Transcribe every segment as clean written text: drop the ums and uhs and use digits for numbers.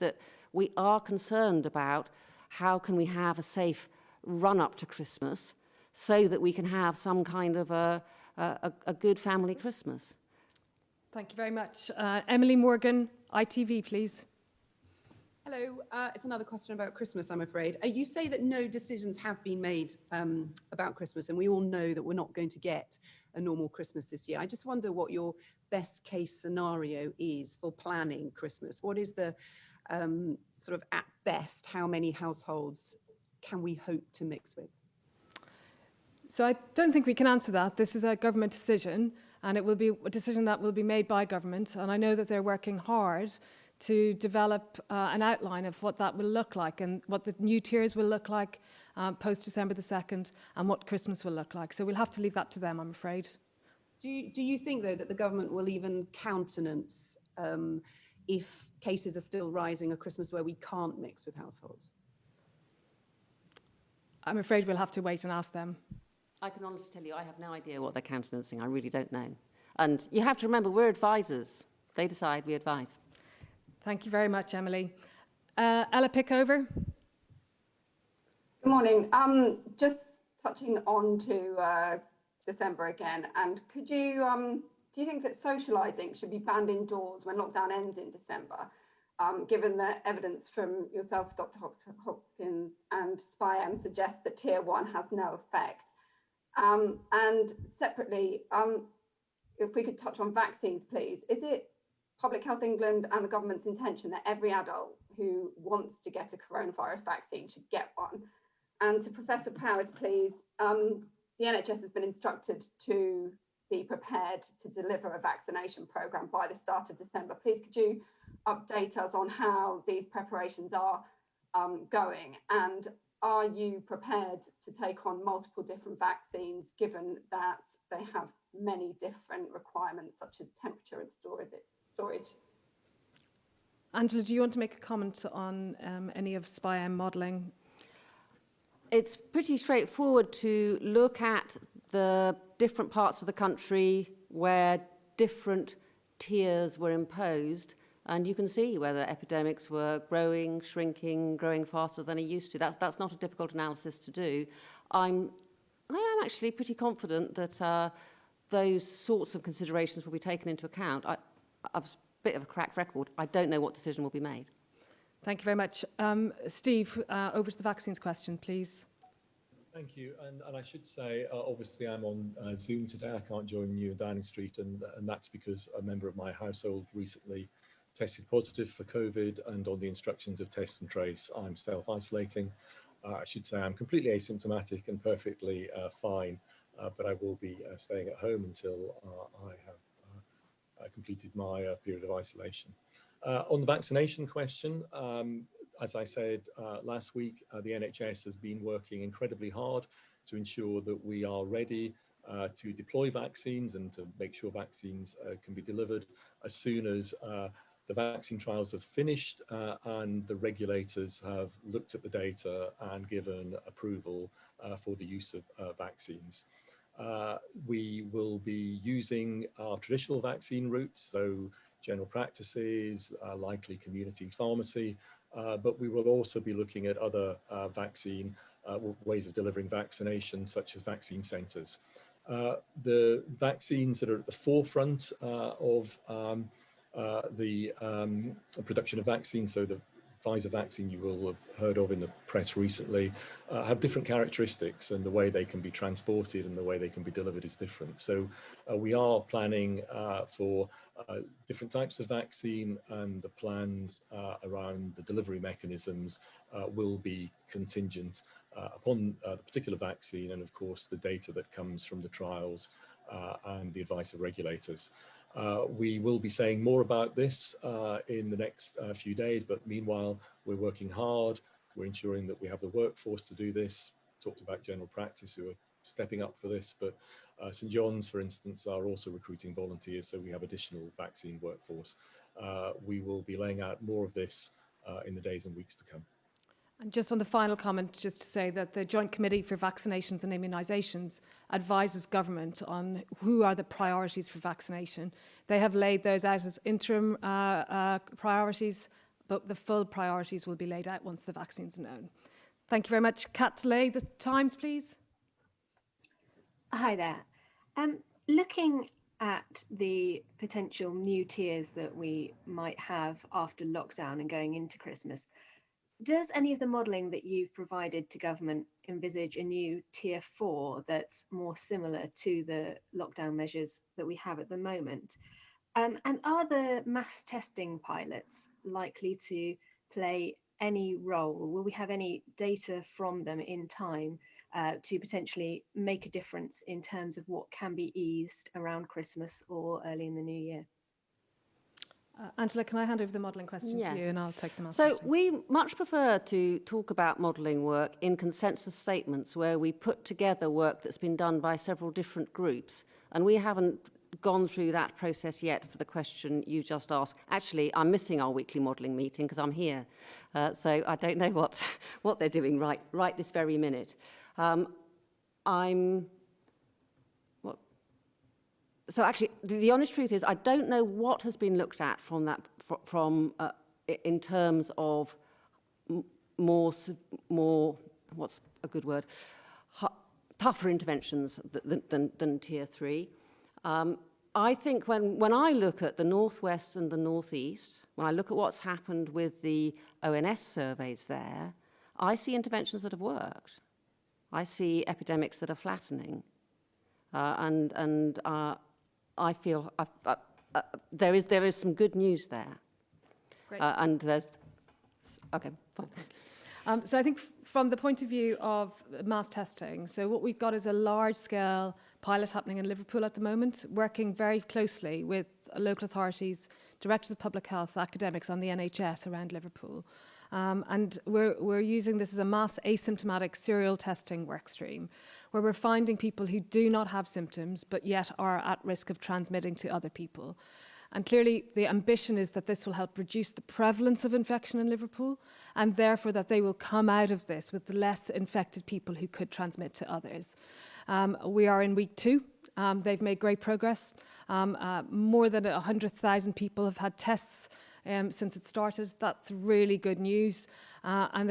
that we are concerned about how can we have a safe run-up to Christmas so that we can have some kind of a good family Christmas. Thank you very much. Emily Morgan, ITV, please. Hello, it's another question about Christmas, I'm afraid. You say that no decisions have been made about Christmas, and we all know that we're not going to get a normal Christmas this year. I just wonder what your best case scenario is for planning Christmas. What is the sort of at best, how many households can we hope to mix with? So I don't think we can answer that. This is a government decision, and it will be a decision that will be made by government. And I know that they're working hard to develop an outline of what that will look like and what the new tiers will look like post-December the 2nd and what Christmas will look like. So we'll have to leave that to them, I'm afraid. Do you think, though, that the government will even countenance if cases are still rising a Christmas where we can't mix with households? I'm afraid we'll have to wait and ask them. I can honestly tell you, I have no idea what they're countenancing. I really don't know. And you have to remember, we're advisors. They decide, we advise. Thank you very much, Emily. Ella Pickover. Good morning. Just touching on to December again, and could you, do you think that socialising should be banned indoors when lockdown ends in December, given that evidence from yourself, Dr. Hopkins, and SPI-M suggests that Tier 1 has no effect? And separately, if we could touch on vaccines, please. Is it Public Health England and the government's intention that every adult who wants to get a coronavirus vaccine should get one? And to Professor Powis, please, the NHS has been instructed to be prepared to deliver a vaccination programme by the start of December. Please, could you update us on how these preparations are going? And are you prepared to take on multiple different vaccines, given that they have many different requirements, such as temperature and storage? Angela, do you want to make a comment on any of SPI-M modelling? It's pretty straightforward to look at the different parts of the country where different tiers were imposed, and you can see whether epidemics were growing, shrinking, growing faster than they used to. That's not a difficult analysis to do. I am actually pretty confident that those sorts of considerations will be taken into account. I've a bit of a cracked record. I don't know what decision will be made. Thank you very much. Steve, over to the vaccines question, please. Thank you. And I should say, obviously, I'm on Zoom today. I can't join you in Downing Street, and that's because a member of my household recently tested positive for COVID, and on the instructions of test and trace, I'm self-isolating. I should say I'm completely asymptomatic and perfectly fine, but I will be staying at home until I have completed my period of isolation. On the vaccination question, as I said last week, the NHS has been working incredibly hard to ensure that we are ready to deploy vaccines and to make sure vaccines can be delivered as soon as the vaccine trials have finished and the regulators have looked at the data and given approval for the use of vaccines. We will be using our traditional vaccine routes, so general practices, likely community pharmacy, but we will also be looking at other ways of delivering vaccination, such as vaccine centres. The vaccines that are at the forefront of the production of vaccines, so the Pfizer vaccine you will have heard of in the press recently, have different characteristics, and the way they can be transported and the way they can be delivered is different. So we are planning for different types of vaccine, and the plans around the delivery mechanisms will be contingent upon the particular vaccine and, of course, the data that comes from the trials and the advice of regulators. We will be saying more about this in the next few days, but meanwhile, we're working hard. We're ensuring that we have the workforce to do this. Talked about general practice who are stepping up for this, but St John's, for instance, are also recruiting volunteers, so we have additional vaccine workforce. We will be laying out more of this in the days and weeks to come. And just on the final comment, just to say that the Joint Committee for Vaccinations and Immunisations advises government on who are the priorities for vaccination. They have laid those out as interim priorities but the full priorities will be laid out once the vaccines are known. Thank you very much. Kat Lay, the Times, please. Hi there. Looking at the potential new tiers that we might have after lockdown and going into Christmas, does any of the modelling that you've provided to government envisage a new tier 4 that's more similar to the lockdown measures that we have at the moment? And are the mass testing pilots likely to play any role? Will we have any data from them in time to potentially make a difference in terms of what can be eased around Christmas or early in the new year? Angela, can I hand over the modelling question to you, and I'll take the mass So testing. we much prefer to talk about modelling work in consensus statements where we put together work that's been done by several different groups, and we haven't gone through that process yet for the question you just asked. Actually, I'm missing our weekly modelling meeting because I'm here, so I don't know what they're doing right this very minute. So actually, the honest truth is, I don't know what has been looked at from that, in terms of more, what's a good word, tougher interventions than tier 3. I think when I look at the Northwest and the Northeast, when I look at what's happened with the ONS surveys there, I see interventions that have worked. I see epidemics that are flattening, I feel there is some good news there. Great. And there's, okay, fine. So I think from the point of view of mass testing, so what we've got is a large-scale pilot happening in Liverpool at the moment, working very closely with local authorities, directors of public health, academics and the NHS around Liverpool. And we're using this as a mass asymptomatic serial testing workstream, where we're finding people who do not have symptoms, but yet are at risk of transmitting to other people. And clearly, the ambition is that this will help reduce the prevalence of infection in Liverpool, and therefore that they will come out of this with less infected people who could transmit to others. We are in week 2. They've made great progress. More than 100,000 people have had tests since it started. That's really good news. And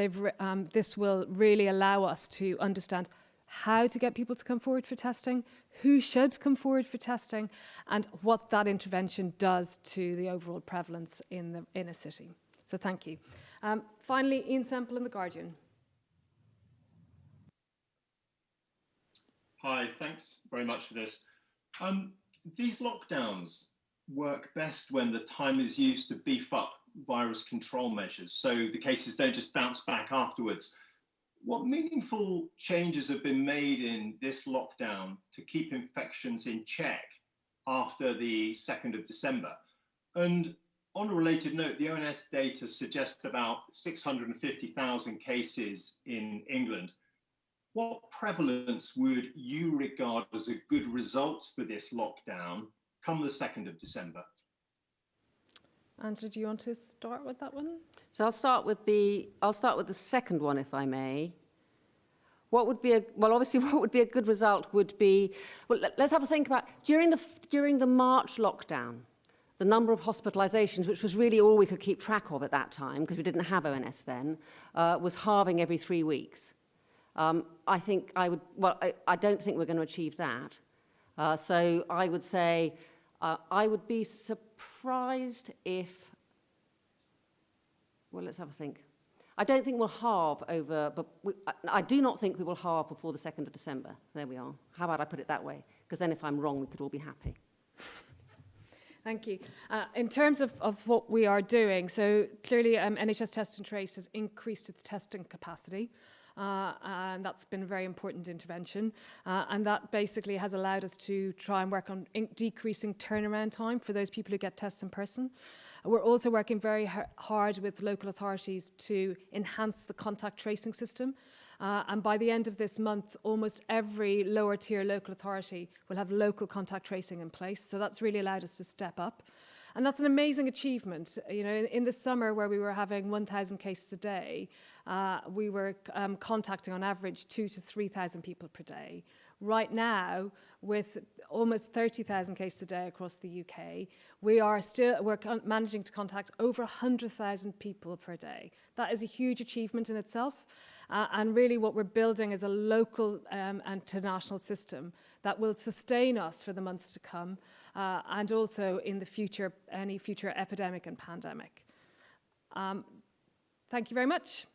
this will really allow us to understand how to get people to come forward for testing, who should come forward for testing, and what that intervention does to the overall prevalence in a city. So thank you. Finally, Ian Semple in The Guardian. Hi, thanks very much for this. These lockdowns work best when the time is used to beef up virus control measures, so the cases don't just bounce back afterwards. What meaningful changes have been made in this lockdown to keep infections in check after the 2nd of December? And on a related note, the ONS data suggests about 650,000 cases in England. What prevalence would you regard as a good result for this lockdown come the 2nd of December? Angela, do you want to start with that one? So I'll start with the second one, if I may. What would be what would be a good result would be, well, let's have a think about during the March lockdown, the number of hospitalizations, which was really all we could keep track of at that time because we didn't have ONS then, was halving every 3 weeks. I don't think we're going to achieve that. So I would say I would be surprised if, well, let's have a think. I don't think we'll halve I do not think we will halve before the 2nd of December. There we are. How about I put it that way? Because then if I'm wrong, we could all be happy. Thank you. In terms of what we are doing, so clearly NHS Test and Trace has increased its testing capacity. And that's been a very important intervention. And that basically has allowed us to try and work on decreasing turnaround time for those people who get tests in person. We're also working very hard with local authorities to enhance the contact tracing system. And by the end of this month, almost every lower tier local authority will have local contact tracing in place. So that's really allowed us to step up. And that's an amazing achievement. You know, in the summer where we were having 1,000 cases a day, we were contacting on average 2,000 to 3,000 people per day. right now, with almost 30,000 cases a day across the UK, we're managing to contact over 100,000 people per day. That is a huge achievement in itself. And really what we're building is a local and international system that will sustain us for the months to come, and also in the future, any future epidemic and pandemic. Thank you very much.